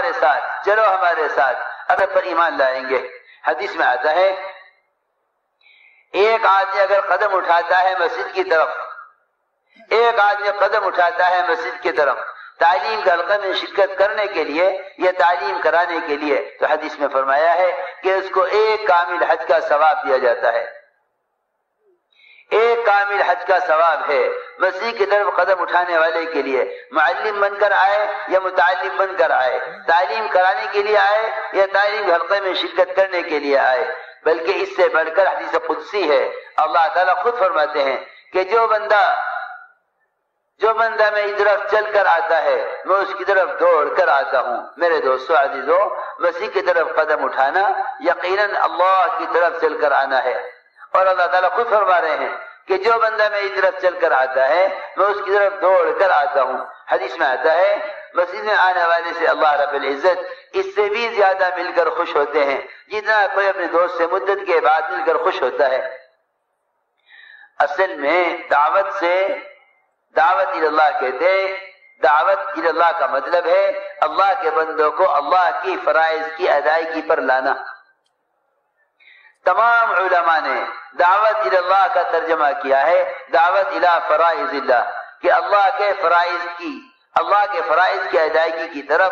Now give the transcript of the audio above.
ہمارے ساتھ، چلو ہمارے ساتھ، اگر پر ایمان لائیں گے۔ حدیث میں آتا ہے ایک آدمی اگر قدم اٹھاتا ہے مسجد کی طرف، ایک آدمی قدم اٹھاتا ہے مسجد کی طرف تعلیم کے حلقے میں شرکت کرنے کے لیے یا تعلیم کرانے کے لیے، تو حدیث میں فرمایا ہے کہ اس کو ایک کامل حج کا ثواب دیا جاتا ہے۔ ایک کامل حج کا ثواب ہے مسیح کی طرف قدم اٹھانے والے کے لیے، معلم بن کر آئے یا متعلم بن کر آئے، تعلیم کرانے کے لیے آئے یا تعلیم کے حلقے میں شرکت کرنے کے لیے آئے۔ بلکہ اس سے بڑھ کر حدیث قدسی ہے، اللہ تعالیٰ خود فرماتے ہیں کہ جو بندہ میری طرف چل کر آتا ہے میں اس کی طرف دوڑ کر آتا ہوں۔ میرے دوستو عزیزو، مسیح کی طرف قدم اٹھانا یقیناً اللہ کی طرف چل کر آنا ہے، اور اللہ تعالیٰ خود فرما رہے ہیں کہ جو بندہ میری طرف چل کر آتا ہے میں اس کی طرف دوڑ کر آتا ہوں۔ حدیث میں آتا ہے مسجد میں آنے والے سے اللہ رب العزت اس سے بھی زیادہ مل کر خوش ہوتے ہیں جتنا کوئی اپنے دوست سے مدت کے بعد مل کر خوش ہوتا ہے۔ اصل میں دعوت اللہ کہتے ہیں، دعوت اللہ کا مطلب ہے اللہ کے بندوں کو اللہ کی فرائض کی ادائیگی پر لانا۔ تمام علماء نے دعوت اللہ کا ترجمہ کیا ہے دعوت الی فرائض اللہ، کہ اللہ کے فرائض کی ادائیگی کی طرف